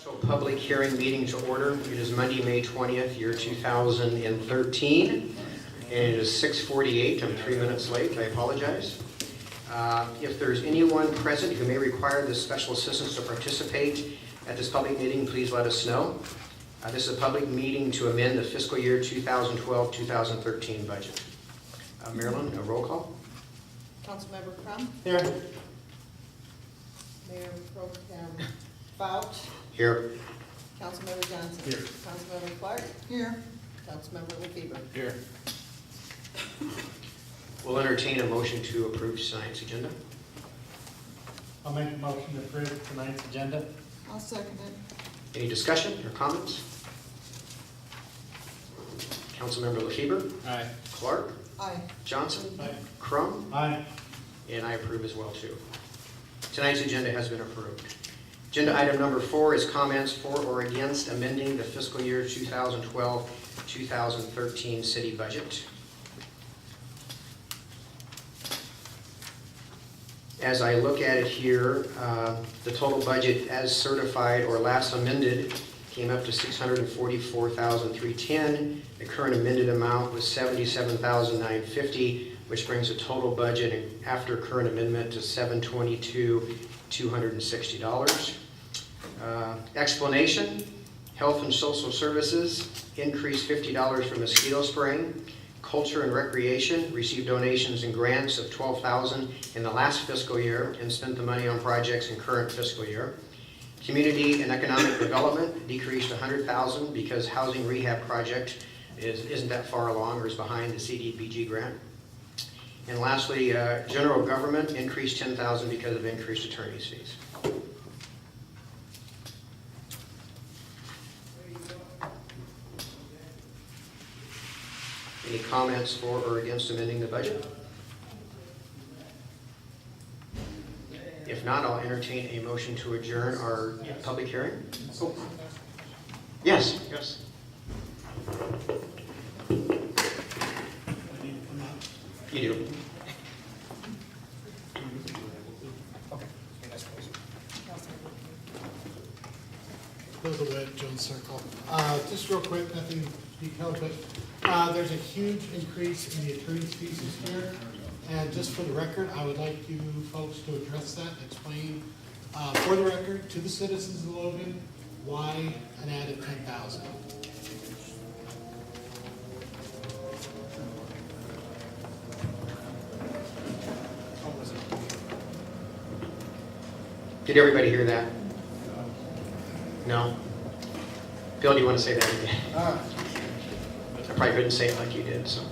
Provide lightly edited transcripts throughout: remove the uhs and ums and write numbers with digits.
Special public hearing meeting to order. It is Monday, May 20th, year 2013, and it is 6:48. I'm 3 minutes late. I apologize. If there's anyone present who may require this special assistance to participate at this public meeting, please let us know. This is a public meeting to amend the fiscal year 2012-2013 budget. Marilyn, a roll call. Councilmember Crum. Here. Mayor Pro Tem Fouch. Here. Councilmember Johnson. Here. Councilmember Clark. Here. Councilmember LaFever. Here. We'll entertain a motion to approve tonight's agenda. I'll make a motion to approve tonight's agenda. I'll second it. Any discussion or comments? Councilmember LaFever, Aye. Clark, Aye. Johnson, Aye. Crum, Aye. and I approve as well too. Tonight's agenda has been approved. Agenda item number 4 is comments for or against amending the fiscal year 2012-2013 city budget. As I look at it here, the total budget as certified or last amended came up to $644,310. The current amended amount was $77,950, which brings the total budget after current amendment to $722,260. Explanation: Health and Social Services increased $50 for mosquito spraying. Culture and Recreation received donations and grants of $12,000 in the last fiscal year and spent the money on projects in current fiscal year. Community and Economic Development decreased $100,000 because housing rehab project isn't that far along or is behind the CDBG grant. And lastly, General Government increased $10,000 because of increased attorney's fees. Any comments for or against amending the budget? If not, I'll entertain a motion to adjourn our public hearing. Oh. Yes, yes. You do. Bill DeWitt, Jones Circle. Just real quick, nothing detailed, but there's a huge increase in the attorney's fees this year. And just for the record, I would like you folks to address that and explain, for the record, to the citizens of Logan, why an added $10,000. Did everybody hear that? No? Bill, do you want to say that again? I probably couldn't say it like you did, so.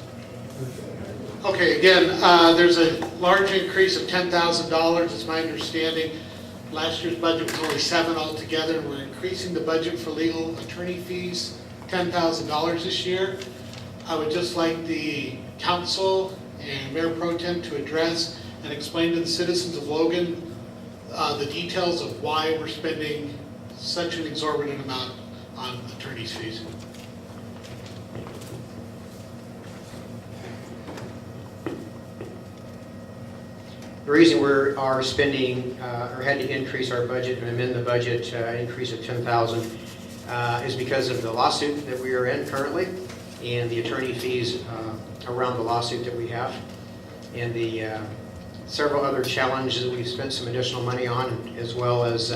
Okay, again, there's a large increase of $10,000, it's my understanding. Last year's budget was only $7,000 altogether. We're increasing the budget for legal attorney fees $10,000 this year. I would just like the council and Mayor Pro Tem to address and explain to the citizens of Logan the details of why we're spending such an exorbitant amount on attorney's fees. The reason we are spending or had to increase our budget and amend the budget increase of $10,000 is because of the lawsuit that we are in currently and the attorney fees around the lawsuit that we have and the several other challenges that we've spent some additional money on, as well as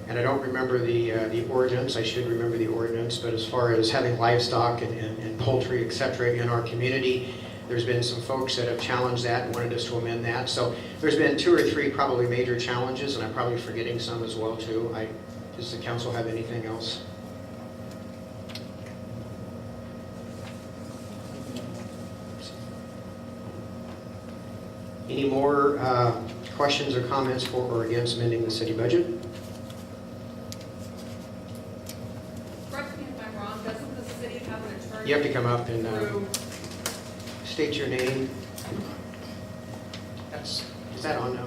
and I don't remember the ordinance. I should remember the ordinance, but as far as having livestock and poultry, etc., in our community, there's been some folks that have challenged that and wanted us to amend that. So there's been 2 or 3 probably major challenges, and I'm probably forgetting some as well too. Does the council have anything else? Any more questions or comments for or against amending the city budget? Correct me if I'm wrong, doesn't the city have an attorney? You have to come up and through- state your name. Is that on now?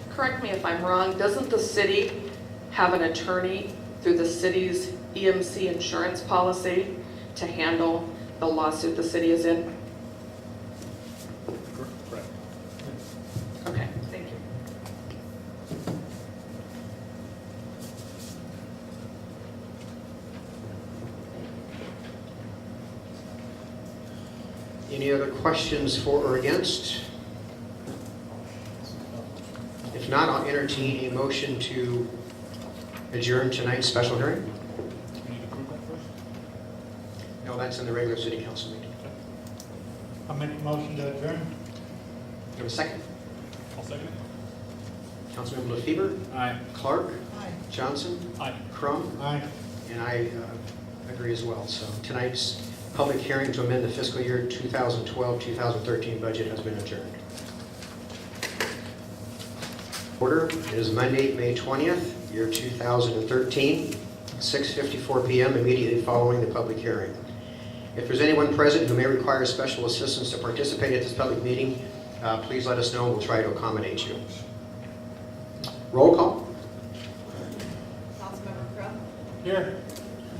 Correct me if I'm wrong, doesn't the city have an attorney through the city's EMC insurance policy to handle the lawsuit the city is in? Any other questions for or against? If not, I'll entertain a motion to adjourn tonight's special hearing. We need to approve that first? No, that's in the regular city council meeting. I'll make a motion to adjourn. Do you have a second? I'll second it. Councilmember LaFever, Aye. Clark, Aye. Johnson, Aye. Crum, Aye. and I agree as well. So tonight's public hearing to amend the fiscal year 2012-2013 budget has been adjourned. Order, it is Monday, May 20th, year 2013, 6:54 PM, immediately following the public hearing. If there's anyone present who may require special assistance to participate at this public meeting, please let us know and we'll try to accommodate you. Roll call. Councilmember Crum, Here.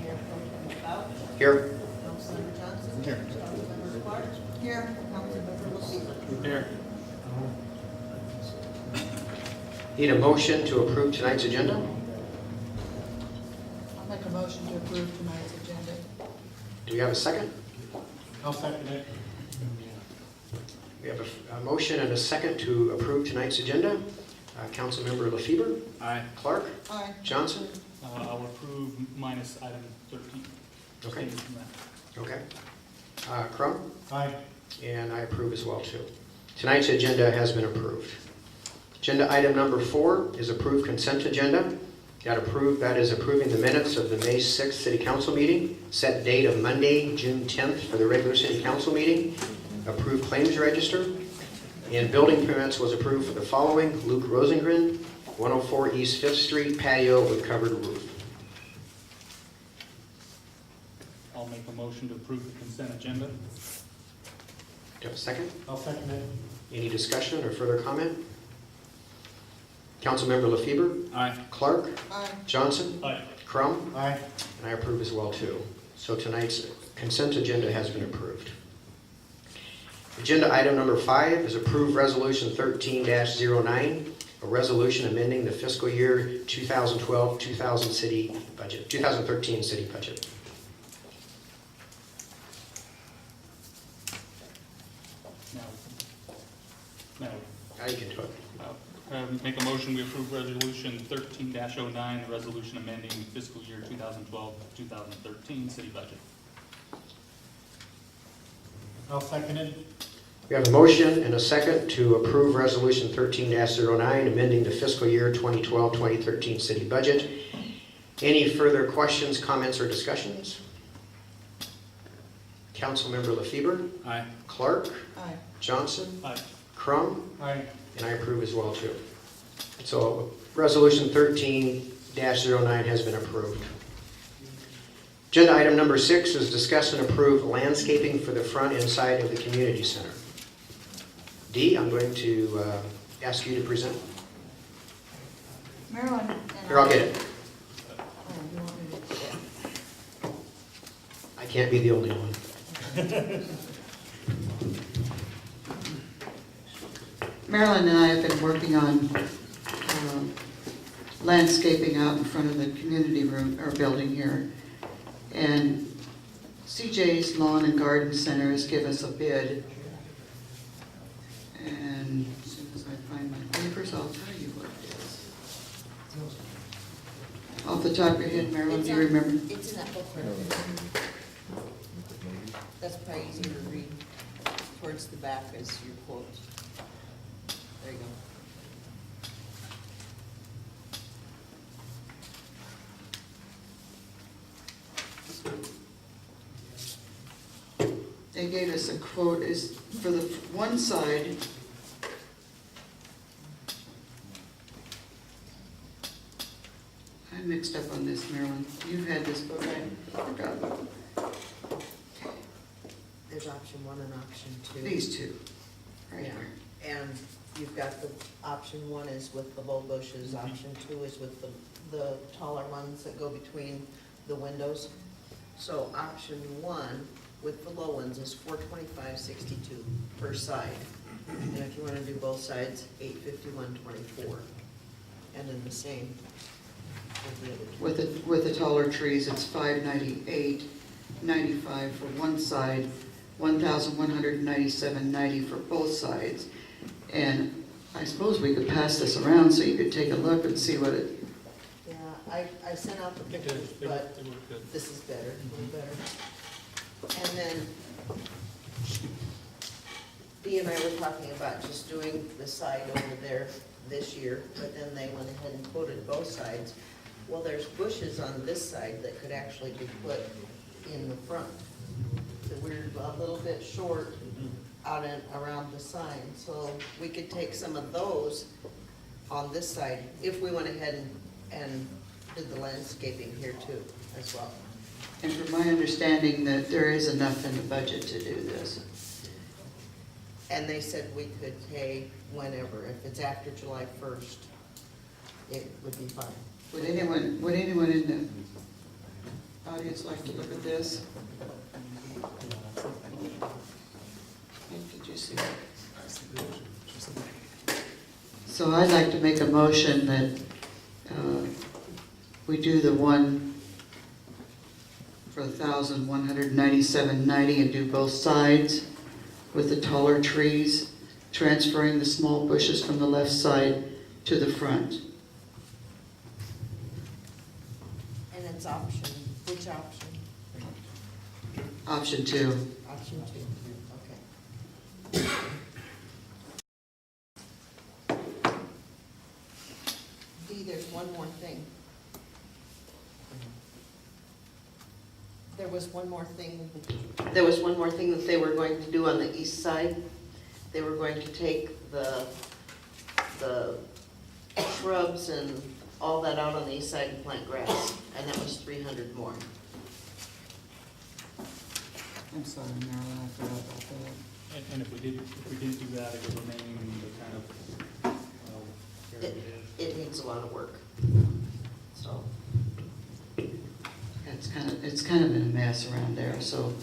Mayor Pro Tem Bouch, Here. Councilmember Johnson. Here. Councilmember Clark. Here. Councilmember LaFever. Here. Need a motion to approve tonight's agenda? I'll make a motion to approve tonight's agenda. Do we have a second? I'll second it. We have a motion and a second to approve tonight's agenda. Councilmember LaFever, Aye. Clark, Aye. Johnson. I'll approve minus item 13. Okay. Stated from that. Okay. Crum, Aye. and I approve as well too. Tonight's agenda has been approved. Agenda item number 4 is approved consent agenda. That is approving the minutes of the May 6th City Council meeting, set date of Monday, June 10th for the regular City Council meeting, approved claims register, and building permits was approved for the following: Luke Rosengren, 104 East 5th Street, patio with covered roof. I'll make a motion to approve the consent agenda. Do you have a second? I'll second it. Any discussion or further comment? Councilmember LaFever, Aye. Clark, Aye. Johnson, Aye. Crum, Aye. and I approve as well too. So tonight's consent agenda has been approved. Agenda item number 5 is approved resolution 13-09, a resolution amending the fiscal year 2012-2013 city budget. Now, Now you can do it. make a motion, we approve resolution 13-09, the resolution amending fiscal year 2012-2013 city budget. I'll second it. We have a motion and a second to approve resolution 13-09, amending the fiscal year 2012-2013 city budget. Any further questions, comments, or discussions? Councilmember LaFever, Aye. Clark, Aye. Johnson, Aye. Crum, Aye. and I approve as well too. So resolution 13-09 has been approved. Agenda item number 6 is discuss and approve landscaping for the front and side of the community center. Dee, I'm going to ask you to present. Marilyn. Here, I'll get it. Oh, you want me to- yeah. I can't be the only one. Marilyn and I have been working on landscaping out in front of the community room, or building here. And CJ's Lawn and Garden Center has given us a bid. And as soon as I find my papers, I'll tell you what it is. Off the top of your head, Marilyn, do you remember? It's in that book right there. That's probably easier to read. Towards the back is your quote. There you go. They gave us a quote, is for the one side, I'm mixed up on this, Marilyn. You've had this book, I forgot about There's option 1 and option 2. these two, right Yeah. here. And you've got the, option 1 is with the low bushes, option 2 is with the taller ones that go between the windows. So option 1 with the low ones is $425.62 per side. And if you want to do both sides, $851.24. And then the same with the other two. With the taller trees, it's $598.95 for one side, $1,197.90 for both sides. And I suppose we could pass this around so you could take a look and see what it, Yeah, I sent out the pictures, but this is better, a little better. And then Dee and I were talking about just doing the side over there this year, but then they went ahead and quoted both sides. Well, there's bushes on this side that could actually be put in the front. So we're a little bit short out and around the sign, so we could take some of those on this side if we went ahead and did the landscaping here too as well. and from my understanding that there is enough in the budget to do this. And they said we could pay whenever, if it's after July 1st, it would be fine. Would anyone in the audience like to look at this? Did you see that? So I'd like to make a motion that we do the one for $1,197.90 and do both sides with the taller trees, transferring the small bushes from the left side to the front. And it's option, which option? Option 2. Option 2, okay. Dee, there's one more thing. There was one more thing that they were going to do on the east side. They were going to take the shrubs and all that out on the east side and plant grass, and that was 300 more. I'm sorry, Marilyn, I forgot about that. And if we didn't do that, it would remain the kind of, well, here it is. It needs a lot of work, so. It's kind of been a mess around there, so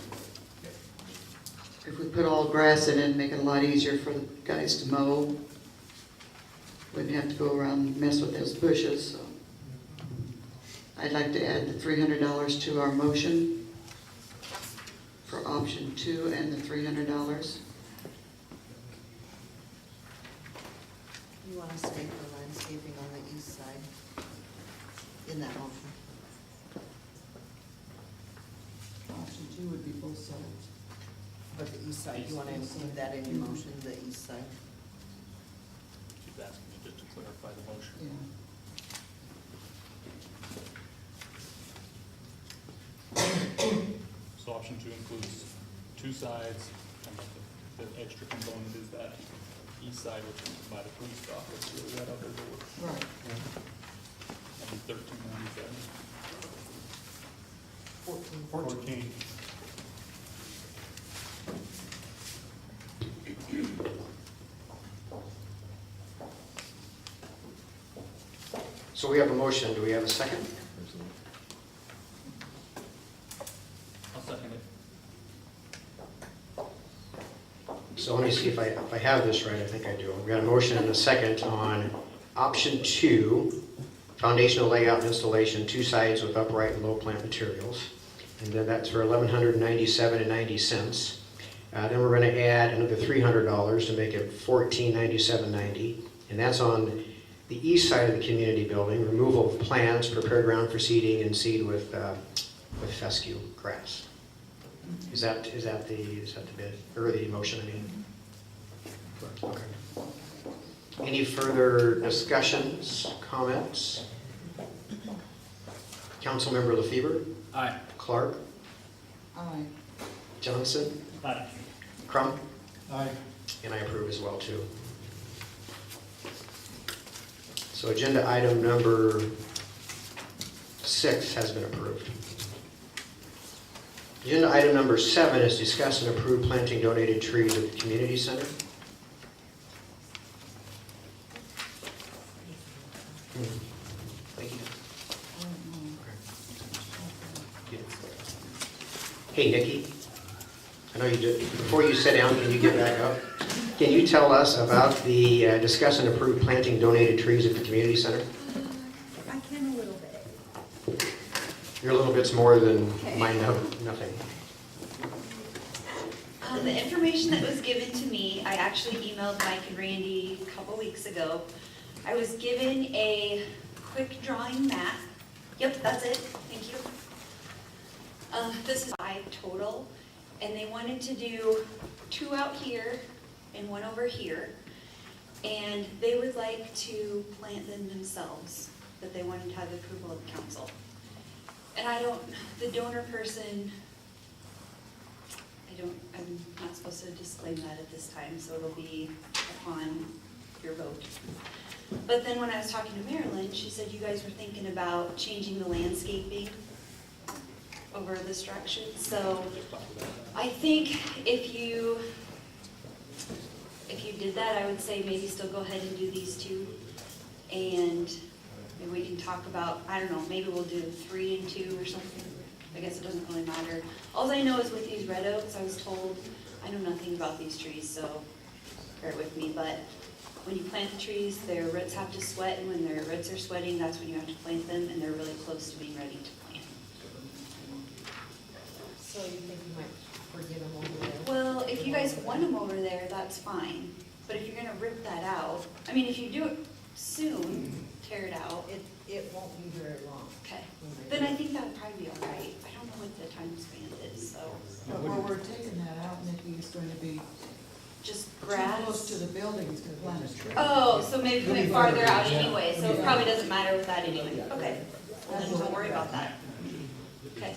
if we put all grass in it, make it a lot easier for the guys to mow. Wouldn't have to go around and mess with those bushes, so. I'd like to add the $300 to our motion for option 2 and the $300. You want to say for landscaping on the east side in that motion? Option 2 would be both sides. But the east side, you want to include that in your motion, the east side? Keep asking me just to clarify the motion. Yeah. So option 2 includes 2 sides, and the extra component is that east side, which is by the police office, really that other door, Right. and 1397. 14. So we have a motion, do we have a second? I'll second it. So let me see if I have this right, I think I do. We've got a motion and a second on option 2, foundational layout and installation, 2 sides with upright and low plant materials. And then that's for $1,197.90. Then we're going to add another $300 to make it $1,497.90. And that's on the east side of the community building, removal of plants, prepare ground for seeding, and seed with fescue grass. Is that the bid, or the motion, I mean? Okay. Any further discussions, comments? Councilmember LaFever? Aye. Clark? Aye. Johnson? Aye. Crum? Aye. And I approve as well, too. So agenda item number 6 has been approved. Agenda item number 7 is discuss and approve planting donated trees at the community center. Thank you. Hey, Nikki, I know you did, before you sit down, can you get back up? Can you tell us about the discuss and approve planting donated trees at the community center? I can a little bit. Your little bit's more than mine, nothing. the information that was given to me, I actually emailed Mike and Randy a couple weeks ago. I was given a quick drawing map. Yep, that's it, thank you. This is 5 total, and they wanted to do 2 out here and 1 over here. And they would like to plant them themselves, but they wanted to have the approval of the council. And the donor person, I'm not supposed to disclaim that at this time, so it'll be upon your vote. But then when I was talking to Marilyn, she said you guys were thinking about changing the landscaping over the structure. So I think if you did that, I would say maybe still go ahead and do these 2. And maybe we can talk about, I don't know, maybe we'll do 3 and 2 or something. I guess it doesn't really matter. All I know is with these red oaks, I was told, I know nothing about these trees, so bear with me, but when you plant the trees, their roots have to sweat, and when their roots are sweating, that's when you have to plant them, and they're really close to being ready to plant. So you think you might forget them over there? Well, if you guys want them over there, that's fine. But if you're gonna rip that out, I mean, if you do it soon, tear it out. It won't be very long. Okay, then I think that would probably be all right. I don't know what the time span is, so But where we're taking that out, Nikki, is going to be just too grass. close to the buildings to plant a tree. Oh, so maybe put it farther out anyway, so it Yeah. probably doesn't matter with that anyway. Okay, well then don't worry about that. Okay,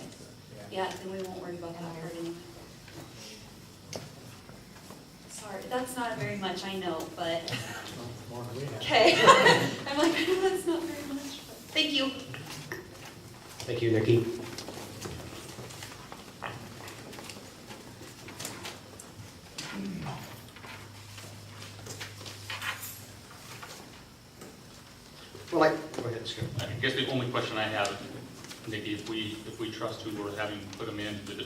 yeah, then we won't worry about that part anyway. Sorry, that's not very much, I know, but, okay. I'm like, I know that's not very much, but, thank you. Thank you, Nikki. Well, go ahead, Skip. I guess the only question I have, Nikki, if we trust who we're having put them in, who the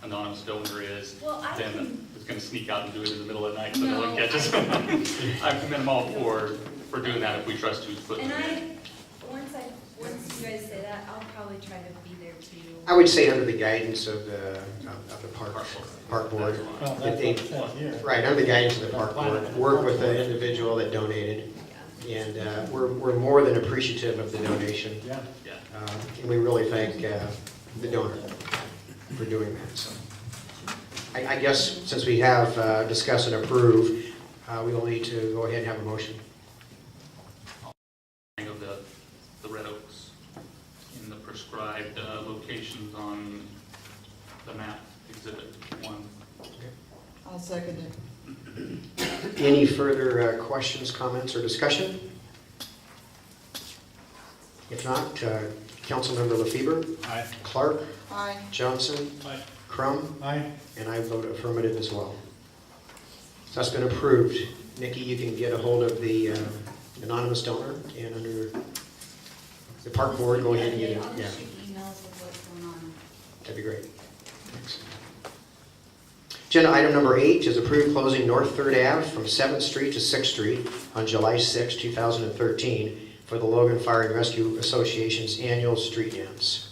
anonymous donor is, Well, I then can- it's gonna sneak out and do it in the middle of the night so no one No, catches I- them. I commend them all for doing that if we trust who's putting And them in. once you guys say that, I'll probably try to be there too. I would say under the guidance of the park board. Well, that's what it says here. Right, under the guidance of the park board, work with the individual that donated. And we're more than appreciative of the donation. Yeah. Yeah. And we really thank the donor for doing that. So I guess since we have discussed and approved, we will need to go ahead and have a motion. Of the red oaks in the prescribed locations on the map, exhibit 1. I'll second it. Any further questions, comments, or discussion? If not, Councilmember LaFever, Aye. Clark, Aye. Johnson, Aye. Crum, Aye. and I vote affirmative as well. So that's been approved. Nikki, you can get a hold of the anonymous donor, and under the park board, go ahead and get it. I'll Yeah, just shoot emails with what's going on. that'd be great. Thanks. Agenda item number 8 is approved closing North 3rd Ave from 7th Street to 6th Street on July 6, 2013 for the Logan Fire and Rescue Association's annual street dance.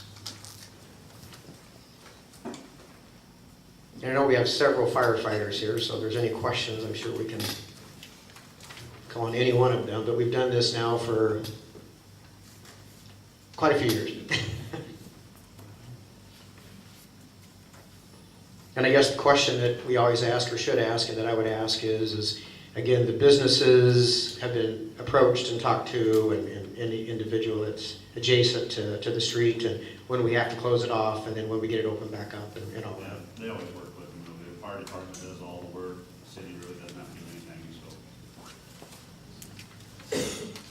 And I know we have several firefighters here, so if there's any questions, I'm sure we can call on any one of them, but we've done this now for quite a few years. And I guess the question that we always ask, or should ask, and that I would ask is again, the businesses have been approached and talked to, and any individual that's adjacent to the street, and when we have to close it off, and then when we get it open back up, and all Yeah, that. they always work with them. The fire department does all the work, the city really doesn't have to do anything, so.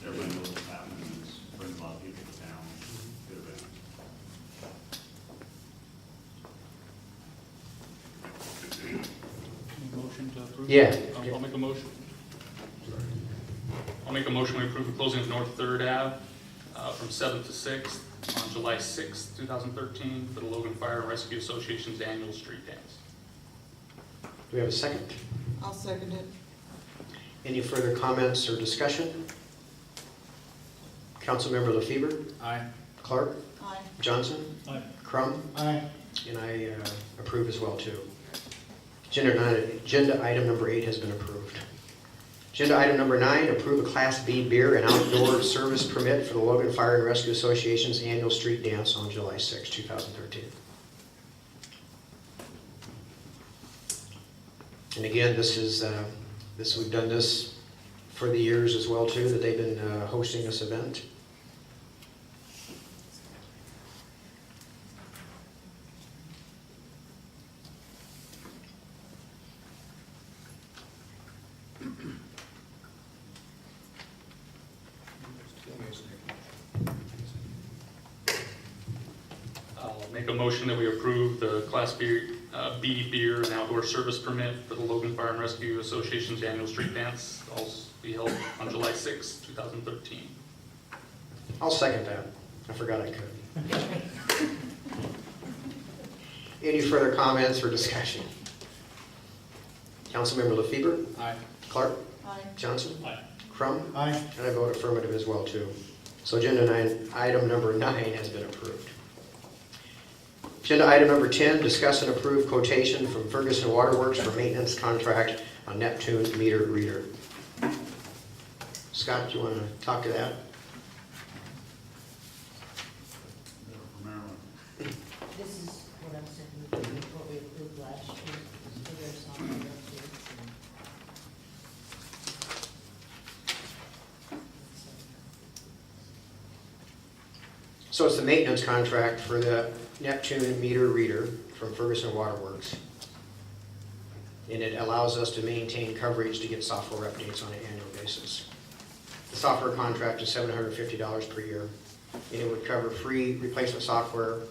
Everybody knows what's happening, and it's brings a lot of people to town, good event. Any motion to approve? Yeah. I'll make a motion. I'll make a motion to approve the closing of North 3rd Ave from 7th to 6th on July 6th, 2013 for the Logan Fire and Rescue Association's annual street dance. Do we have a second? I'll second it. Any further comments or discussion? Councilmember LaFever, Aye. Clark, Aye. Johnson, Aye. Crum, Aye. and I approve as well too. Agenda item number 8 has been approved. Agenda item number 9, approve a Class B beer and outdoor service permit for the Logan Fire and Rescue Association's annual street dance on July 6, 2013. And again, we've done this for the years as well too, that they've been hosting this event. I'll make a motion that we approve the Class B beer and outdoor service permit for the Logan Fire and Rescue Association's annual street dance. All be held on July 6, 2013. I'll second that. I forgot I could. Any further comments or discussion? Councilmember LaFever? Aye. Clark? Aye. Johnson? Aye. Crum? Aye. And I vote affirmative as well too. So item number 9 has been approved. Agenda item number 10, discuss and approve quotation from Ferguson Waterworks for maintenance contract on Neptune meter reader. Scott, do you want to talk to that? From Maryland. This is what I'm saying, what we approved last year, so there's some updates So it's the maintenance contract for the Neptune meter reader from Ferguson Waterworks. And it allows us to maintain coverage to get software updates on an annual basis. The software contract is $750 per year, and it would cover free replacement software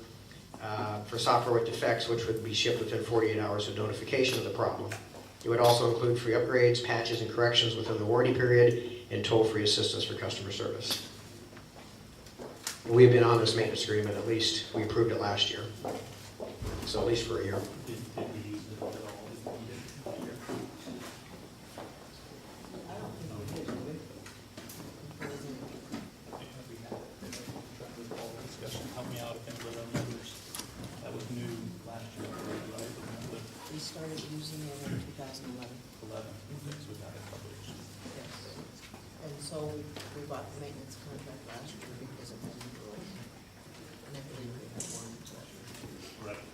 for software with defects, which would be shipped within 48 hours of notification of the problem. It would also include free upgrades, patches, and corrections within the warranty period, and toll-free assistance for customer service. We've been on this maintenance agreement, at least, we approved it last year, so at least for a year. Did we use it at all? I don't think we did, did we? Discussion, help me out if any of our members, that was new last year, right? We started using it in 2011. 11, so we got it coverage. Yes. And so we bought the maintenance contract last year because it wasn't broken. And I believe we have one. Correct.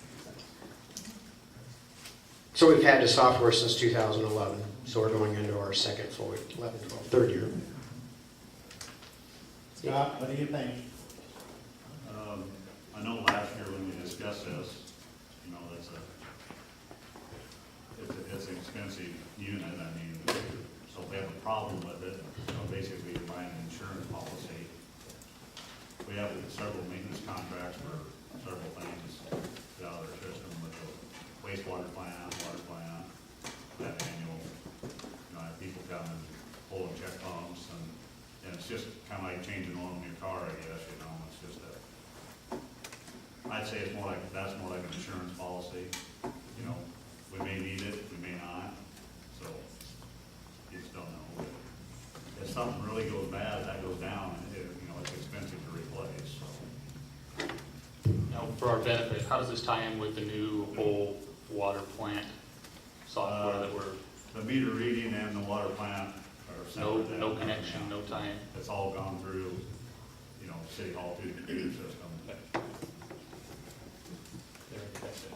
So we've had the software since 2011, so we're going into our second full, 11, 12, third year. Scott, what do you think? I know last year when we discussed this, you know, it's an expensive unit, I mean, so if we have a problem with it, you know, basically we buy an insurance policy. We have several maintenance contracts for several things out of their system, with the wastewater plant, water plant, that annual, you know, have people come and pull and check pumps, and it's just kind of like changing oil in your car, I guess, you know, it's just I'd say it's more like, that's more like an insurance policy, you know, we may need it, we may not, so you just don't know. If something really goes bad, that goes down, and you know, it's expensive to replace, so. Now, for our benefit, how does this tie in with the new whole water plant software that we're, The meter reading and the water plant are separate. no connection, no tie-in? It's all gone through, you know, City Hall through the computer system. There, that's it.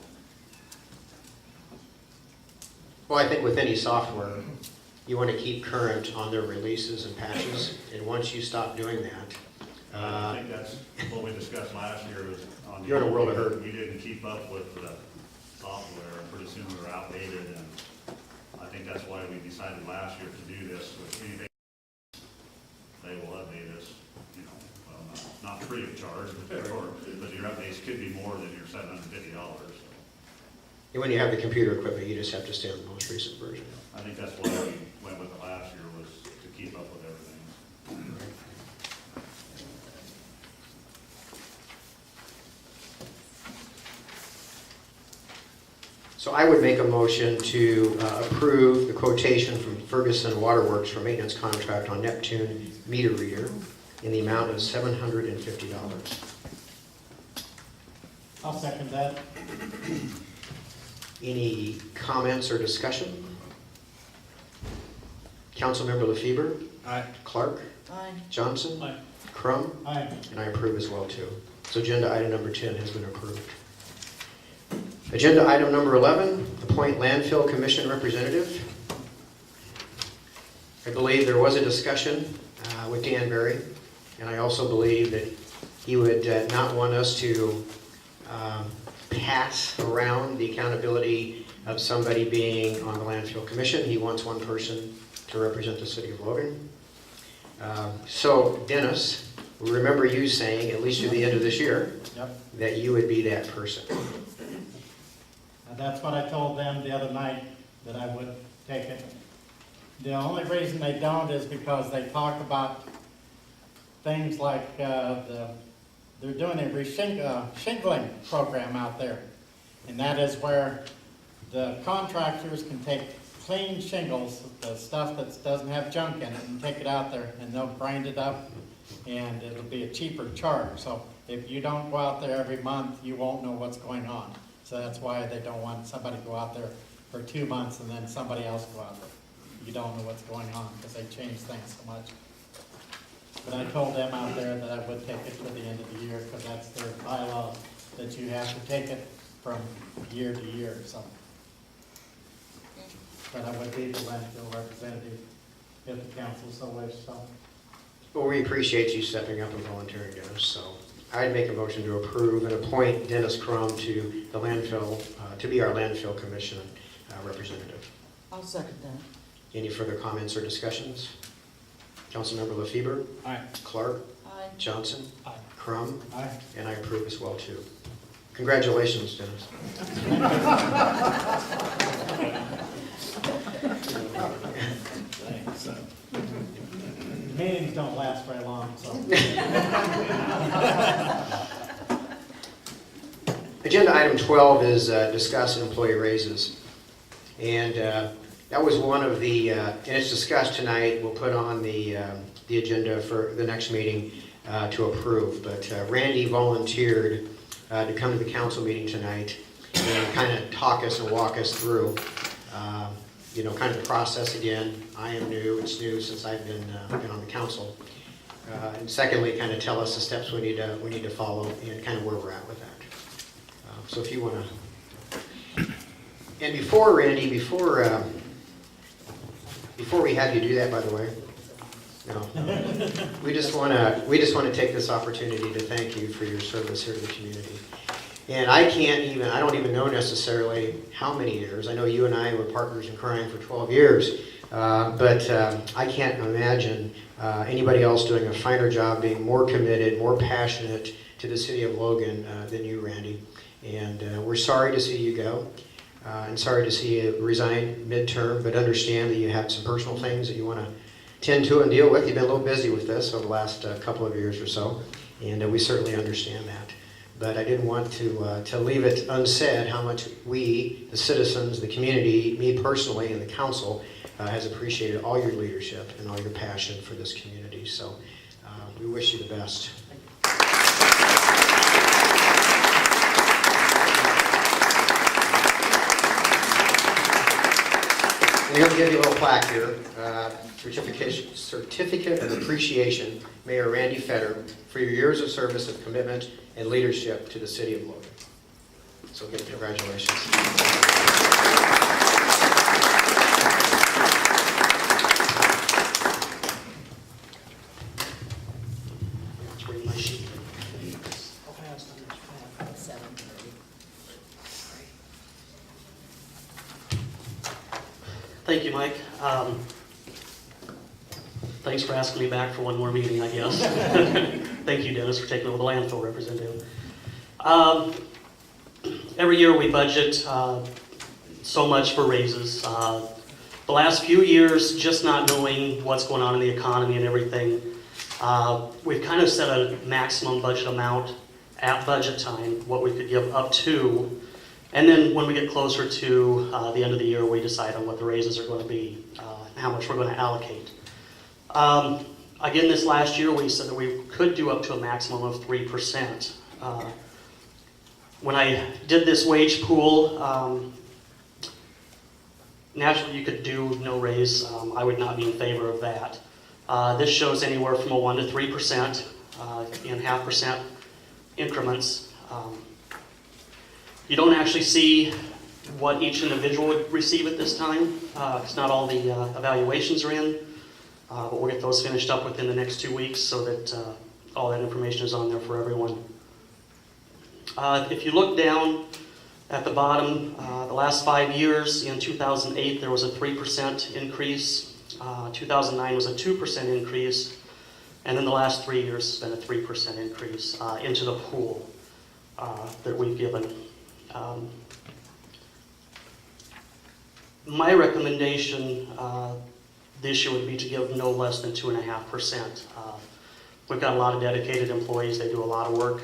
Well, I think with any software, you want to keep current on their releases and patches, and once you stop doing that, I think that's what we discussed last year, was on the. You're in a world of hurt. We didn't keep up with the software, and pretty soon we were outdated, and I think that's why we decided last year to do this with anything. They will update us, you know, well, not free of charge, but your updates could be more than your $750. and when you have the computer equipment, you just have to stay on the most recent version. I think that's why we went with it last year, was to keep up with everything. So I would make a motion to approve the quotation from Ferguson Waterworks for maintenance contract on Neptune meter reader in the amount of $750. I'll second that. Any comments or discussion? Councilmember LaFever? Aye. Clark? Aye. Johnson? Aye. Crum? Aye. And I approve as well, too. So agenda item number 10 has been approved. Agenda item number 11, appoint landfill commission representative. I believe there was a discussion with Dan Berry, and I also believe that he would not want us to pass around the accountability of somebody being on the landfill commission. He wants one person to represent the city of Logan. So Dennis, we remember you saying, at least through the end of this year, Yep, that you would be that person. and that's what I told them the other night, that I would take it. The only reason they don't is because they talk about things like, they're doing a shingling program out there. And that is where the contractors can take clean shingles, the stuff that doesn't have junk in it, and take it out there, and they'll grind it up, and it'll be a cheaper charge. So if you don't go out there every month, you won't know what's going on. So that's why they don't want somebody to go out there for 2 months and then somebody else go out there. You don't know what's going on, because they change things so much. But I told them out there that I would take it to the end of the year, because that's their bylaw, that you have to take it from year to year, so. But I would be the landfill representative if the council so wished, so. Well, we appreciate you stepping up and volunteering, Dennis, so I'd make a motion to approve and appoint Dennis Crum to the landfill, to be our landfill commission representative. I'll second that. Any further comments or discussions? Councilmember LaFever? Aye. Clark? Aye. Johnson? Aye. Crum? Aye. And I approve as well, too. Congratulations, Dennis. Thanks. Meetings don't last very long, so. Agenda item 12 is discuss employee raises. And that was one of the, and it's discussed tonight, we'll put on the agenda for the next meeting to approve. But Randy volunteered to come to the council meeting tonight and kind of talk us and walk us through, kind of the process again. I am new, it's new since I've been on the council. And secondly, kind of tell us the steps we need to follow and kind of where we're at with that. So if you want to, and before Randy, before we have you do that, by the way, no, we just want to take this opportunity to thank you for your service here to the community. And I don't even know necessarily how many years. I know you and I were partners in crime for 12 years, but I can't imagine anybody else doing a finer job, being more committed, more passionate to the city of Logan than you, Randy. And we're sorry to see you go, and sorry to see you resign midterm, but understand that you have some personal things that you want to tend to and deal with. You've been a little busy with this over the last couple of years or so, and we certainly understand that. But I didn't want to leave it unsaid how much we, the citizens, the community, me personally, and the council has appreciated all your leadership and all your passion for this community. So we wish you the best. We're going to give you a little plaque here, certificate of appreciation, Mayor Randy Fetter, for your years of service of commitment and leadership to the city of Logan. So again, congratulations. Bring my sheet. Thank you, Mike. Thanks for asking me back for one more meeting, I guess. Thank you, Dennis, for taking over the landfill representative. Every year we budget so much for raises. The last few years, just not knowing what's going on in the economy and everything, we've kind of set a maximum budget amount at budget time, what we could give up to. And then when we get closer to the end of the year, we decide on what the raises are going to be, and how much we're going to allocate. Again, this last year, we said that we could do up to a maximum of 3%. When I did this wage pool, Naturally, you could do no raise. I would not be in favor of that. This shows anywhere from a 1 to 3% in 0.5% increments. You don't actually see what each individual would receive at this time, because not all the evaluations are in, but we'll get those finished up within the next 2 weeks so that all that information is on there for everyone. If you look down at the bottom, the last 5 years, in 2008 there was a 3% increase, 2009 was a 2% increase, and then the last 3 years has been a 3% increase into the pool that we've given. My recommendation this year would be to give no less than 2.5%. We've got a lot of dedicated employees. They do a lot of work.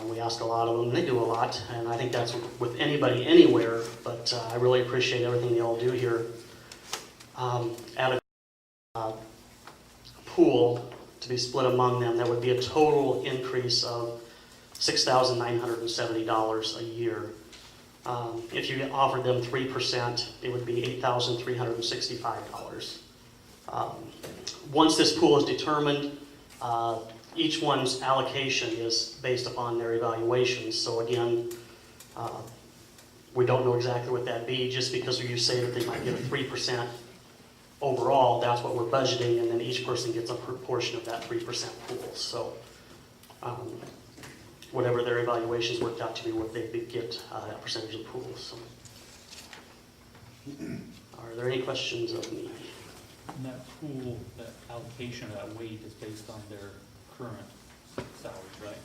We ask a lot of them. They do a lot, and I think that's with anybody, anywhere, but I really appreciate everything they all do here. At a pool to be split among them, that would be a total increase of $6,970 a year. If you offered them 3%, it would be $8,365. Once this pool is determined, each one's allocation is based upon their evaluations. So again, we don't know exactly what that'd be. Just because you say that they might get a 3% overall, that's what we're budgeting, and then each person gets a portion of that 3% pool. So whatever their evaluations worked out to be, what they get that percentage of the pool. So, are there any questions of me? And that pool, that allocation of that weight is based on their current salaries, right?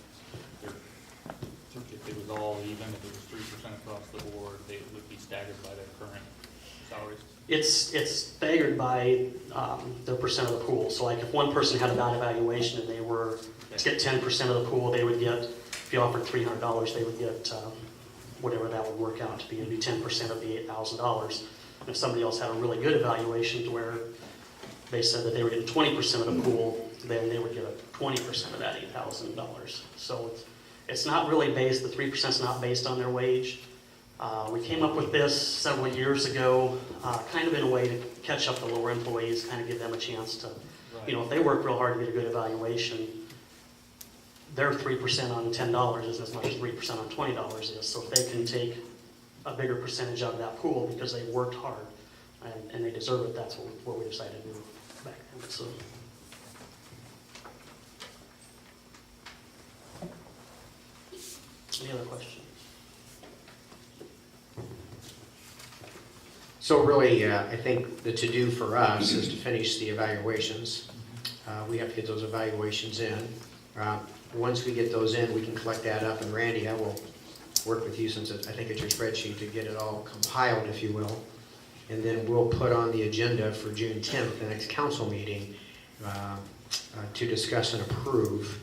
If it was all even, if it was 3% across the board, they would be staggered by their current salaries? It's staggered by the percent of the pool. So like if one person had a bad evaluation and they were to get 10% of the pool, they would get, if you offered $300, they would get whatever that would work out to be. It'd be 10% of the $8,000. And if somebody else had a really good evaluation to where they said that they were getting 20% of the pool, then they would get a 20% of that $8,000. So it's not really based, the 3% is not based on their wage. We came up with this several years ago, kind of in a way to catch up the lower employees, kind of give them a chance to, you know, if they work real hard to get a good evaluation, their 3% on $10 isn't as much as 3% on $20 is. So if they can take a bigger percentage out of that pool because they worked hard and they deserve it, that's what we decided to do back then. So. Any other questions? So really, I think the to-do for us is to finish the evaluations. We have to get those evaluations in. Once we get those in, we can collect that up, and Randy, I will work with you since I think it's your spreadsheet to get it all compiled, if you will. And then we'll put on the agenda for June 10th, the next council meeting, to discuss and approve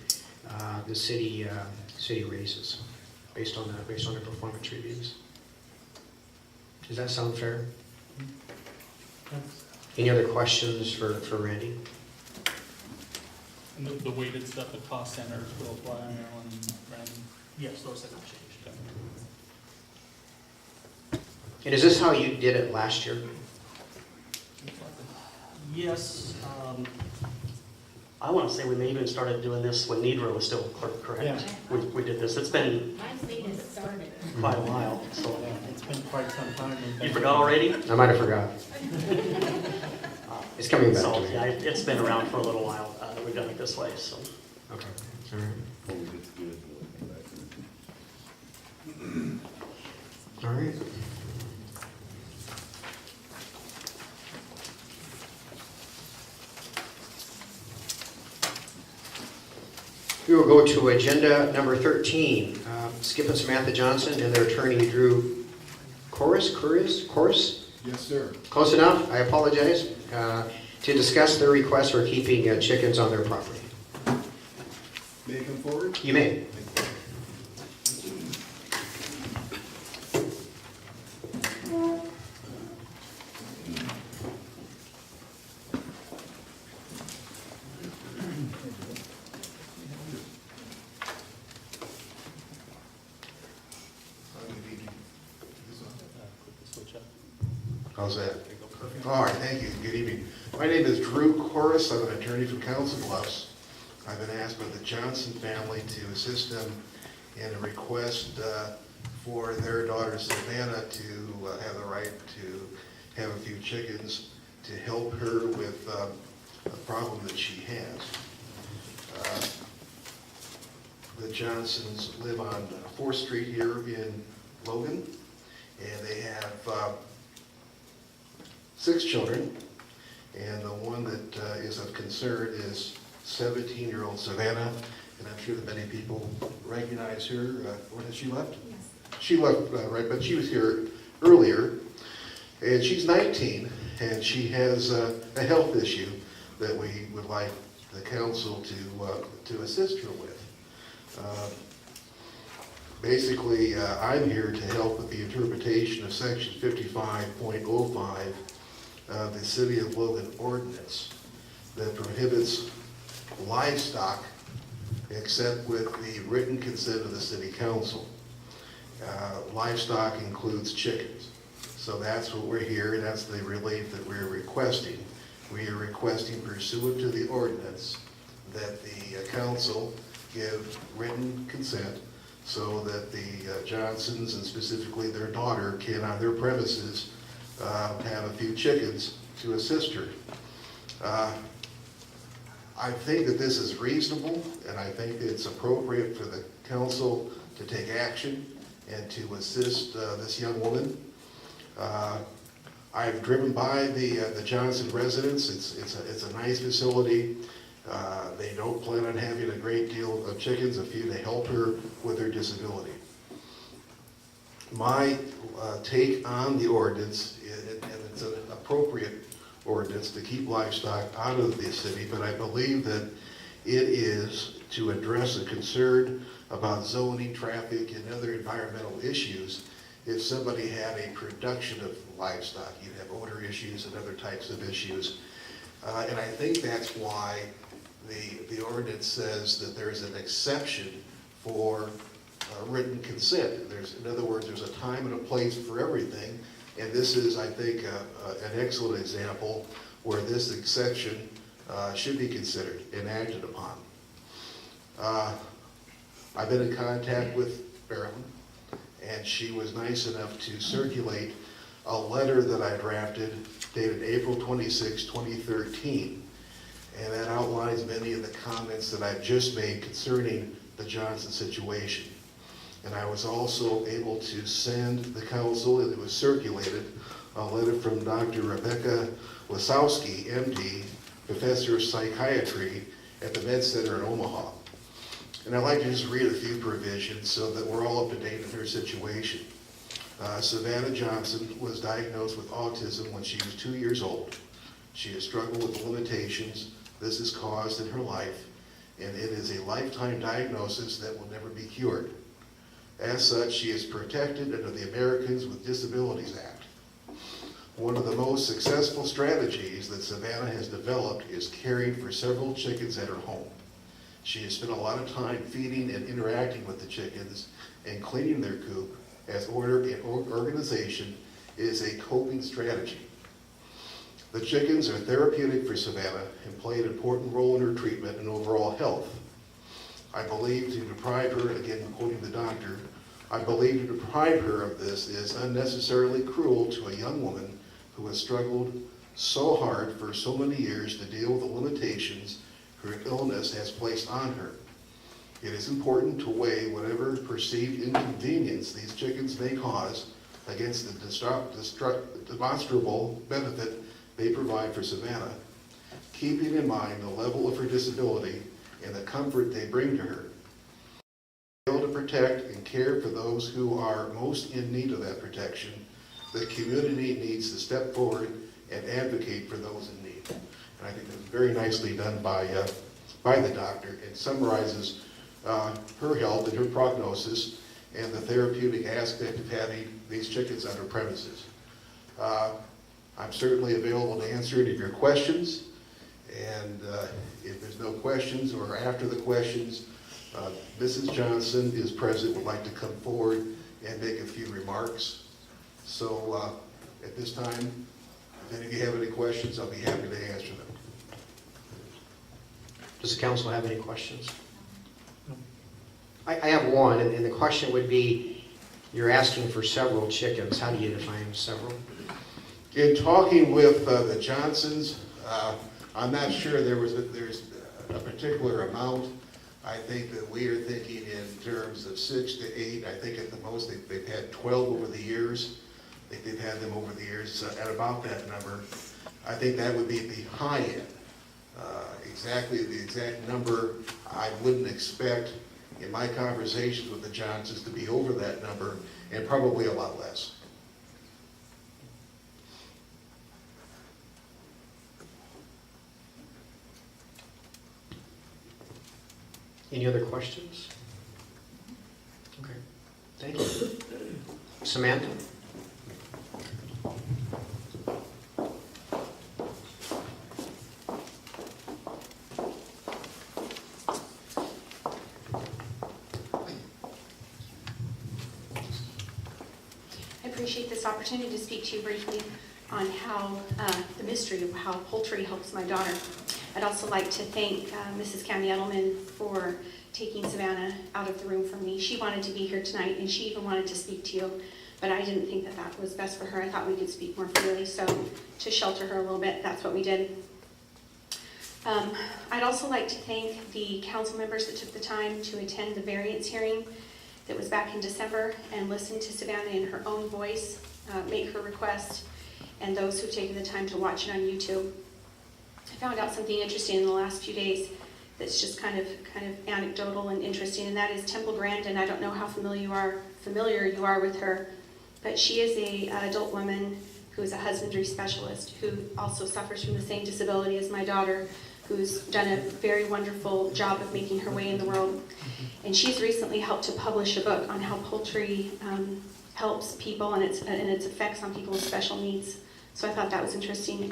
the city raises based on the performance reviews. Does that sound fair? Any other questions for Randy? And the weighted stuff, the cost centers will apply on their own, Brandon? Yes, those haven't changed. And is this how you did it last year? Yes. I want to say we may even started doing this when Nidra was still clerk, correct? Yeah. We did this. It's been Mine's made it started. quite a while. So Yeah, it's been quite some time. you forgot already? I might have forgot. It's coming back So to me. yeah, it's been around for a little while that we've done it this way. So Okay. All right. All right. We will go to agenda number 13. Skip and Samantha Johnson and their attorney Drew Corus? Yes, sir. Close enough, I apologize. To discuss their request for keeping chickens on their property. May I come forward? You may. Click the switch up. How's that? All right, thank you. Good evening. My name is Drew Corris. I'm an attorney from Council Bluffs. I've been asked by the Johnson family to assist them in a request for their daughter Savannah to have the right to have a few chickens to help her with a problem that she has. The Johnsons live on 4th Street here in Logan, and they have 6 children, and the one that is of concern is 17-year-old Savannah, and I'm sure that many people recognize her. When has she left? Yes. She left, right, but she was here earlier, and she's 19, and she has a health issue that we would like the council to assist her with. Basically, I'm here to help with the interpretation of section 55.05 of the City of Logan ordinance that prohibits livestock except with the written consent of the city council. Livestock includes chickens. So that's what we're here, and that's the relief that we're requesting. We are requesting pursuant to the ordinance that the council give written consent so that the Johnsons, and specifically their daughter, can on their premises have a few chickens to assist her. I think that this is reasonable, and I think it's appropriate for the council to take action and to assist this young woman. I've driven by the Johnson residence. It's a nice facility. They don't plan on having a great deal of chickens, a few to help her with her disability. My take on the ordinance, and it's an appropriate ordinance to keep livestock out of the city, but I believe that it is to address a concern about zoning, traffic, and other environmental issues. If somebody had a production of livestock, you'd have odor issues and other types of issues. And I think that's why the ordinance says that there's an exception for written consent. In other words, there's a time and a place for everything. And this is, I think, an excellent example where this exception should be considered and acted upon. I've been in contact with Marilyn, and she was nice enough to circulate a letter that I drafted dated April 26, 2013. And that outlines many of the comments that I've just made concerning the Johnson situation. And I was also able to send the council, and it was circulated, a letter from Dr. Rebecca Wasowski, MD, Professor of Psychiatry at the Med Center in Omaha. And I'd like to just read a few provisions so that we're all up to date in her situation. Savannah Johnson was diagnosed with autism when she was 2 years old. She has struggled with the limitations this has caused in her life, and it is a lifetime diagnosis that will never be cured. As such, she is protected under the Americans with Disabilities Act. One of the most successful strategies that Savannah has developed is caring for several chickens at her home. She has spent a lot of time feeding and interacting with the chickens and cleaning their coop, as order and organization is a coping strategy. The chickens are therapeutic for Savannah and play an important role in her treatment and overall health. I believe to deprive her, again quoting the doctor, I believe to deprive her of this is unnecessarily cruel to a young woman who has struggled so hard for so many years to deal with the limitations her illness has placed on her. It is important to weigh whatever perceived inconvenience these chickens may cause against the demonstrable benefit they provide for Savannah, keeping in mind the level of her disability and the comfort they bring to her. To protect and care for those who are most in need of that protection, the community needs to step forward and advocate for those in need. And I think that's very nicely done by the doctor. It summarizes her health and her prognosis and the therapeutic aspect of having these chickens on her premises. I'm certainly available to answer any of your questions, and if there's no questions or after the questions, Mrs. Johnson is present, would like to come forward and make a few remarks. So at this time, And if you have any questions, I'll be happy to answer them. Does the council have any questions? I have one, and the question would be, you're asking for several chickens. How do you define several? In talking with the Johnsons, I'm not sure there's a particular amount. I think that we are thinking in terms of 6 to 8. I think at the most they've had 12 over the years. I think they've had them over the years at about that number. I think that would be the high end. Exactly the exact number, I wouldn't expect in my conversations with the Johnsons to be over that number, and probably a lot less. Any other questions? Okay, thank you. Samantha? I appreciate this opportunity to speak to you briefly on how the mystery of how poultry helps my daughter. I'd also like to thank Mrs. Cammy Edelman for taking Savannah out of the room for me. She wanted to be here tonight, and she even wanted to speak to you, but I didn't think that that was best for her. I thought we could speak more freely, so to shelter her a little bit, that's what we did. I'd also like to thank the council members that took the time to attend the variance hearing that was back in December and listen to Savannah in her own voice, make her request, and those who've taken the time to watch it on YouTube. I found out something interesting in the last few days that's just kind of anecdotal and interesting, and that is Temple Grandin. I don't know how familiar you are with her, but she is an adult woman who is a husbandry specialist who also suffers from the same disability as my daughter, who's done a very wonderful job of making her way in the world. And she's recently helped to publish a book on how poultry helps people and its effects on people with special needs. So I thought that was interesting.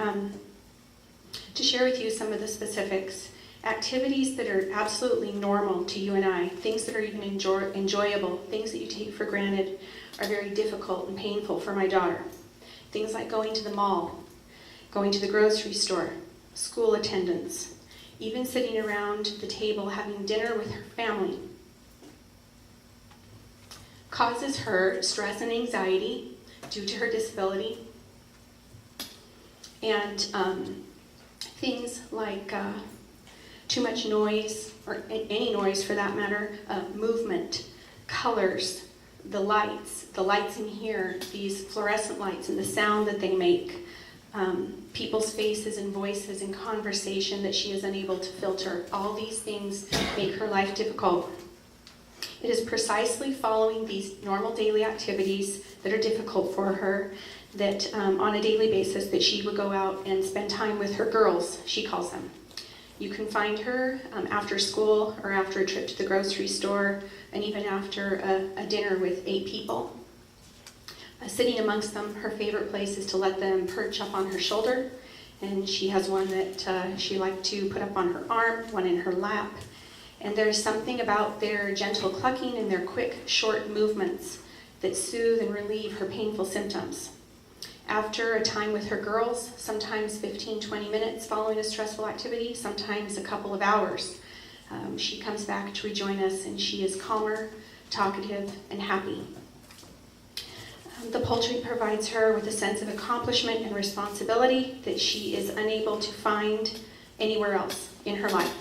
To share with you some of the specifics, activities that are absolutely normal to you and I, things that are even enjoyable, things that you take for granted, are very difficult and painful for my daughter. Things like going to the mall, going to the grocery store, school attendance, even sitting around the table having dinner with her family, causes her stress and anxiety due to her disability. And things like too much noise, or any noise for that matter, movement, colors, the lights in here, these fluorescent lights and the sound that they make, people's faces and voices and conversation that she is unable to filter. All these things make her life difficult. It is precisely following these normal daily activities that are difficult for her that on a daily basis that she would go out and spend time with her girls, she calls them. You can find her after school or after a trip to the grocery store and even after a dinner with 8 people. Sitting amongst them, her favorite place is to let them perch up on her shoulder, and she has one that she liked to put up on her arm, one in her lap. And there's something about their gentle clucking and their quick, short movements that soothe and relieve her painful symptoms. After a time with her girls, sometimes 15-20 minutes following a stressful activity, sometimes a couple of hours, she comes back to rejoin us, and she is calmer, talkative, and happy. The poultry provides her with a sense of accomplishment and responsibility that she is unable to find anywhere else in her life.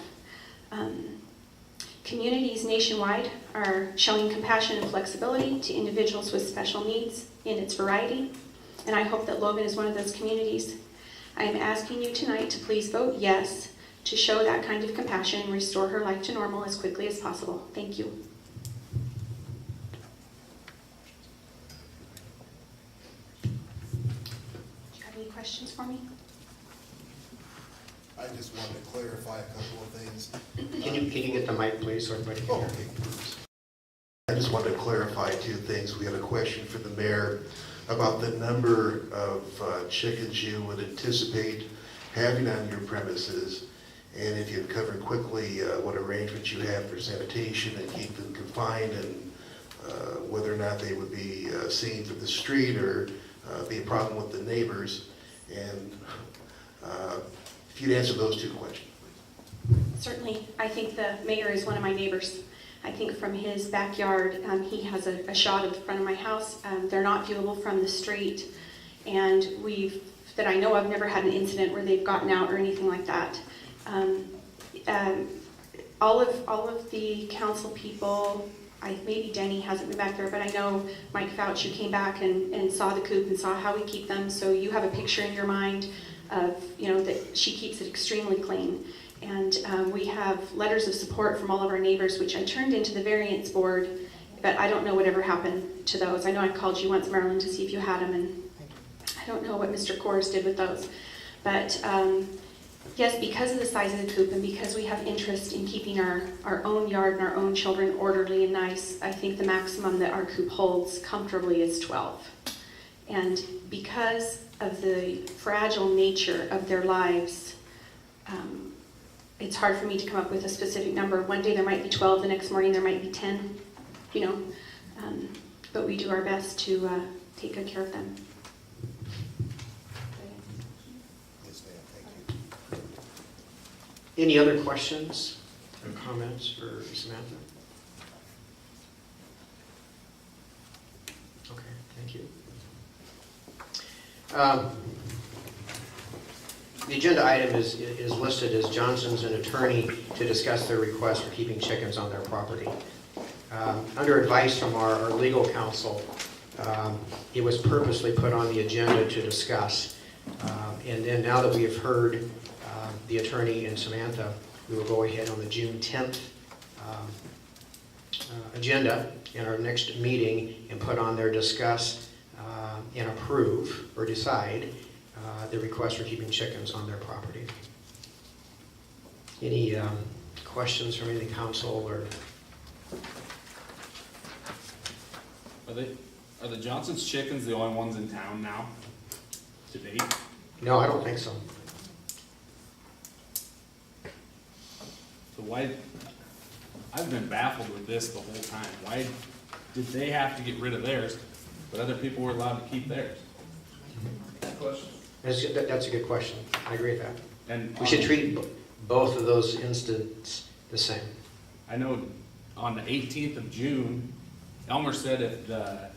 Communities nationwide are showing compassion and flexibility to individuals with special needs in its variety, and I hope that Logan is one of those communities. I am asking you tonight to please vote yes to show that kind of compassion and restore her life to normal as quickly as possible. Thank you. Do you have any questions for me? I just wanted to clarify a couple of things. Can you get the mic, please, so everybody can hear? Okay. I just wanted to clarify 2 things. We had a question for the mayor about the number of chickens you would anticipate having on your premises, and if you'd cover quickly what arrangements you have for sanitation and keep them confined, and whether or not they would be seen through the street or be a problem with the neighbors. And if you'd answer those two questions. Certainly. I think the mayor is one of my neighbors. I think from his backyard, he has a shot of the front of my house. They're not viewable from the street. And that I know of, never had an incident where they've gotten out or anything like that. All of the council people, maybe Denny hasn't been back there, but I know Mike Fouch, who came back and saw the coop and saw how we keep them. So you have a picture in your mind of, that she keeps it extremely clean. And we have letters of support from all of our neighbors, which I turned into the variance board, but I don't know whatever happened to those. I know I called you once, Marilyn, to see if you had them, and I don't know what Mr. Kors did with those. But yes, because of the size of the coop and because we have interest in keeping our own yard and our own children orderly and nice, I think the maximum that our coop holds comfortably is 12. And because of the fragile nature of their lives, it's hard for me to come up with a specific number. One day there might be 12, the next morning there might be 10, but we do our best to take good care of them. Yes, ma'am, thank you. Any other questions or comments for Samantha? Okay, thank you. The agenda item is listed as Johnson's and attorney to discuss their request for keeping chickens on their property. Under advice from our legal counsel, it was purposely put on the agenda to discuss. And then now that we have heard the attorney and Samantha, we will go ahead on the June 10th agenda in our next meeting and put on there, discuss and approve or decide the request for keeping chickens on their property. Any questions from any council or? Are the Johnson's chickens the only ones in town now, to date? No, I don't think so. So why, I've been baffled with this the whole time. Why did they have to get rid of theirs, but other people were allowed to keep theirs? That's a good question. I agree with that. And we should treat both of those instances the same. I know on the 18th of June, Elmer said if the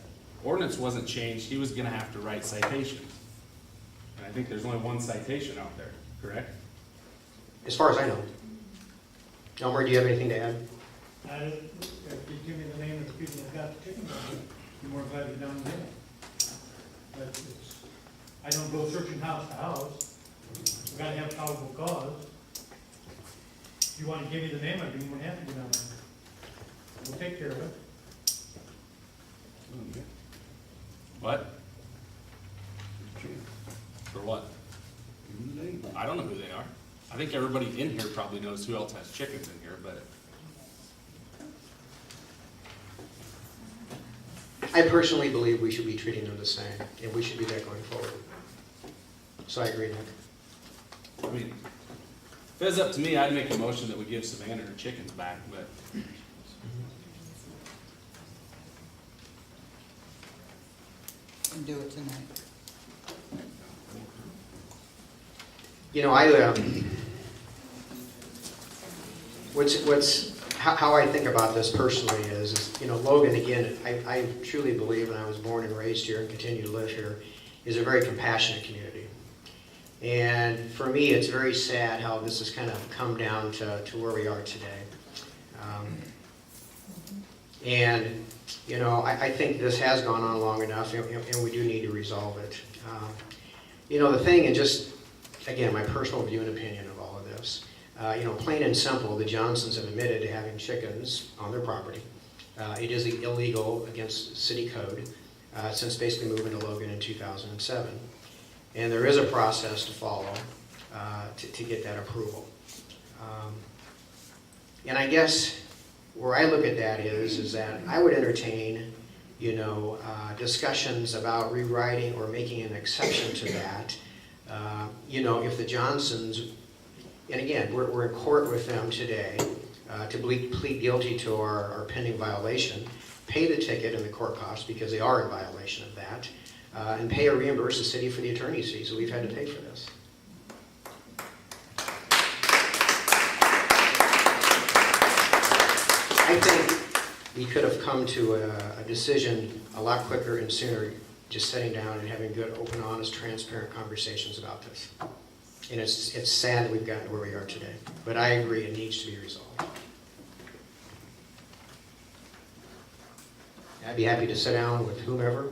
ordinance wasn't changed, he was gonna have to write citations. And I think there's only one citation out there, correct? As far as I know. Elmer, do you have anything to add? If you give me the name of the people that got the chickens, I'd be more glad to down there. But I don't go searching house to house. We gotta have probable cause. If you wanna give me the name, I'd be more than happy to go down there. We'll take care of it. What? For what? I don't know who they are. I think everybody in here probably knows who else has chickens in here, but. I personally believe we should be treating them the same, and we should do that going forward. So I agree, Nick. I mean, if it was up to me, I'd make a motion that we give Savannah her chickens back, but. And do it tonight. How I think about this personally is Logan, again, I truly believe, and I was born and raised here and continue to live here, is a very compassionate community. And for me, it's very sad how this has kind of come down to where we are today. I think this has gone on long enough, and we do need to resolve it. The thing, and just, again, my personal view and opinion of all of this, plain and simple, the Johnsons have admitted to having chickens on their property. It is illegal against city code since basically moving to Logan in 2007. And there is a process to follow to get that approval. And I guess where I look at that is that I would entertain, discussions about rewriting or making an exception to that. If the Johnsons, and again, we're in court with them today to plead guilty to our pending violation, pay the ticket and the court costs because they are in violation of that. and pay or reimburse the city for the attorney's fees that we've had to pay for this. I think we could have come to a decision a lot quicker and sooner, just sitting down and having good, open, honest, transparent conversations about this. And it's sad that we've gotten to where we are today, but I agree it needs to be resolved. I'd be happy to sit down with whomever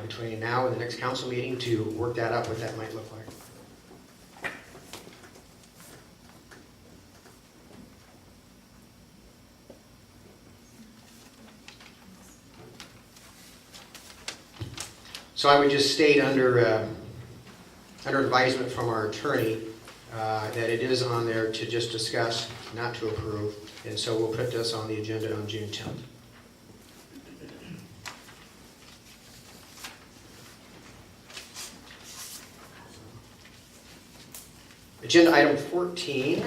between now and the next council meeting to work that out, what that might look like. So I would just state under advisement from our attorney that it is on there to just discuss, not to approve, and so we'll put this on the agenda on June 10th. Agenda item 14.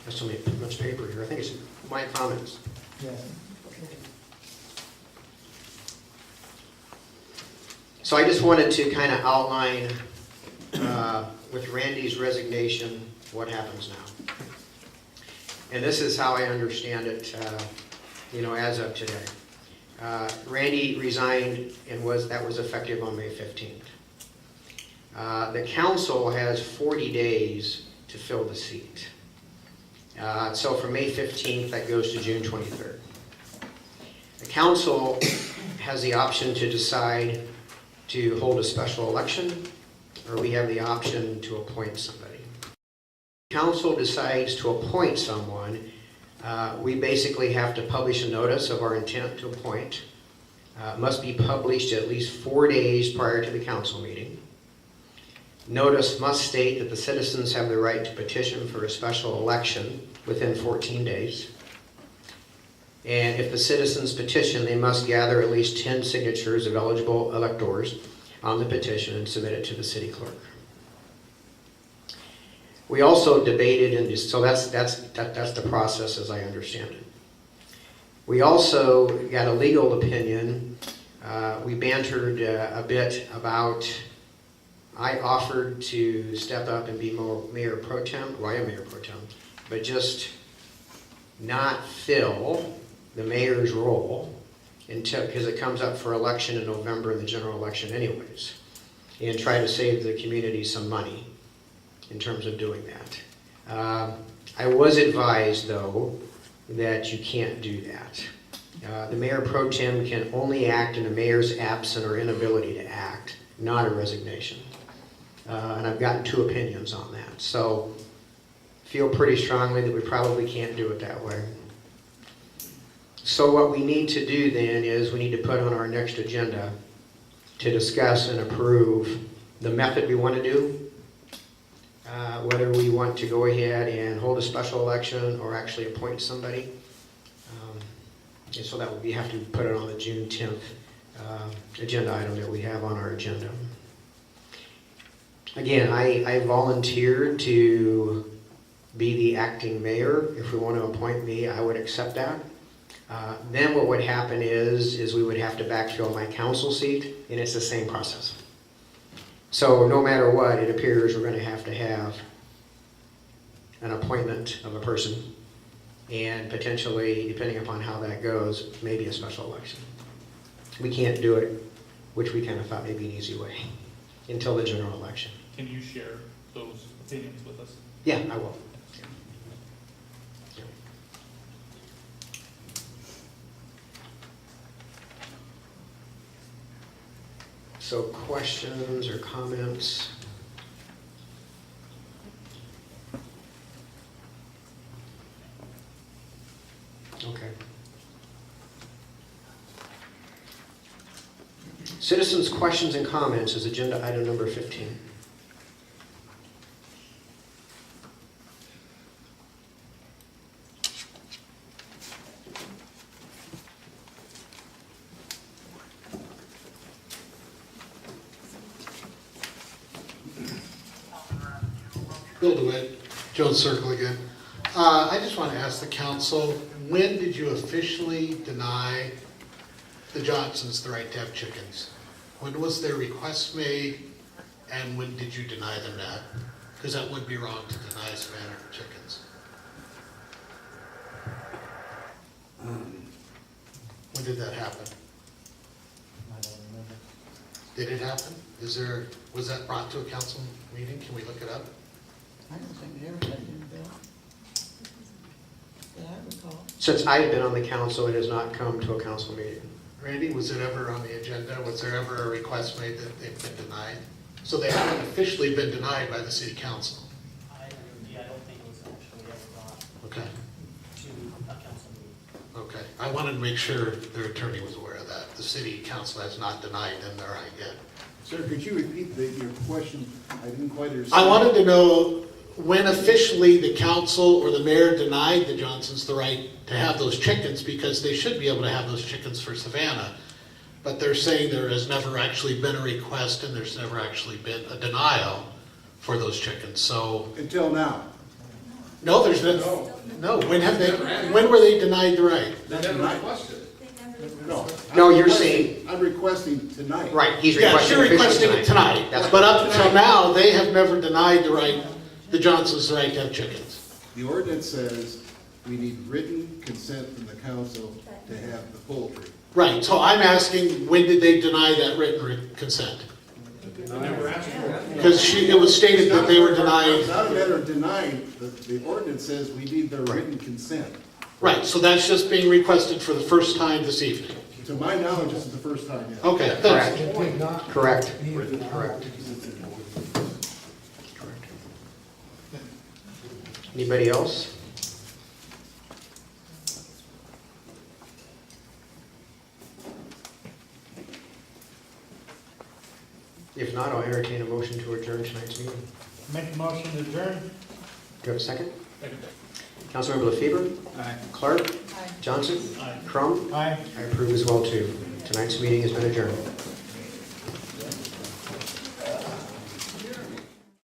There's so much paper here. I think it's my comments. So I just wanted to kind of outline with Randy's resignation what happens now. And this is how I understand it, as of today. Randy resigned and that was effective on May 15th. The council has 40 days to fill the seat. So from May 15th, that goes to June 23rd. The council has the option to decide to hold a special election, or we have the option to appoint somebody. If the council decides to appoint someone, we basically have to publish a notice of our intent to appoint. It must be published at least 4 days prior to the council meeting. Notice must state that the citizens have the right to petition for a special election within 14 days. And if the citizens petition, they must gather at least 10 signatures of eligible electors on the petition and submit it to the city clerk. We also debated, and so that's the process as I understand it. We also got a legal opinion. We bantered a bit about, I offered to step up and be mayor pro tem, well, I am mayor pro tem, but just not fill the mayor's role until, because it comes up for election in November in the general election anyways, and try to save the community some money in terms of doing that. I was advised, though, that you can't do that. The mayor pro tem can only act in the mayor's absence or inability to act, not a resignation. And I've gotten 2 opinions on that. So feel pretty strongly that we probably can't do it that way. So what we need to do then is we need to put on our next agenda to discuss and approve the method we want to do, whether we want to go ahead and hold a special election or actually appoint somebody. And so that we have to put it on the June 10th agenda item that we have on our agenda. Again, I volunteered to be the acting mayor. If we want to appoint me, I would accept that. Then what would happen is we would have to backfill my council seat, and it's the same process. So no matter what, it appears we're going to have an appointment of a person, and potentially, depending upon how that goes, maybe a special election. We can't do it, which we kind of thought may be an easy way, until the general election. Can you share those opinions with us? Yeah, I will. So questions or comments? Okay. Citizens' questions and comments is agenda item number 15. Bill DeWitt, Jones Circle again. I just want to ask the council, when did you officially deny the Johnsons the right to have chickens? When was their request made, and when did you deny them that? Because that would be wrong to deny Savannah for chickens. When did that happen? I don't remember. Did it happen? Was that brought to a council meeting? Can we look it up? I don't think it ever had been built. That I recall. Since I've been on the council, it has not come to a council meeting. Randy, was it ever on the agenda? Was there ever a request made that they've been denied? So they haven't officially been denied by the city council? I don't think it was actually ever brought Okay, to a council meeting. okay. I wanted to make sure their attorney was aware of that. The city council has not denied them their right yet. Sir, could you repeat your question? I didn't quite understand. I wanted to know when officially the council or the mayor denied the Johnsons the right to have those chickens, because they should be able to have those chickens for Savannah. But they're saying there has never actually been a request and there's never actually been a denial for those chickens, so. Until now? No, there's no, when were they denied the right? They never requested. No. No, you're saying, I'm requesting tonight. right, he's Yeah, requesting you're officially requesting it tonight, That's but up until now, they have never denied the Johnsons the right to have chickens. The ordinance says we need written consent from the council to have the poultry. Right, so I'm asking, when did they deny that written consent? Because it was stated that they were denied. It's not a matter of denying, the ordinance says we need their written consent. Right, so that's just being requested for the first time this evening. To my knowledge, this is the first time, yes. Okay, thanks. Correct. Correct. Anybody else? If not, I'll entertain a motion to adjourn tonight's meeting. Make a motion to adjourn? Do you have a second? Councilmember LaFever? Aye. Clark? Aye. Johnson? Aye. Crum? Aye. I approve as well too. Tonight's meeting has been adjourned.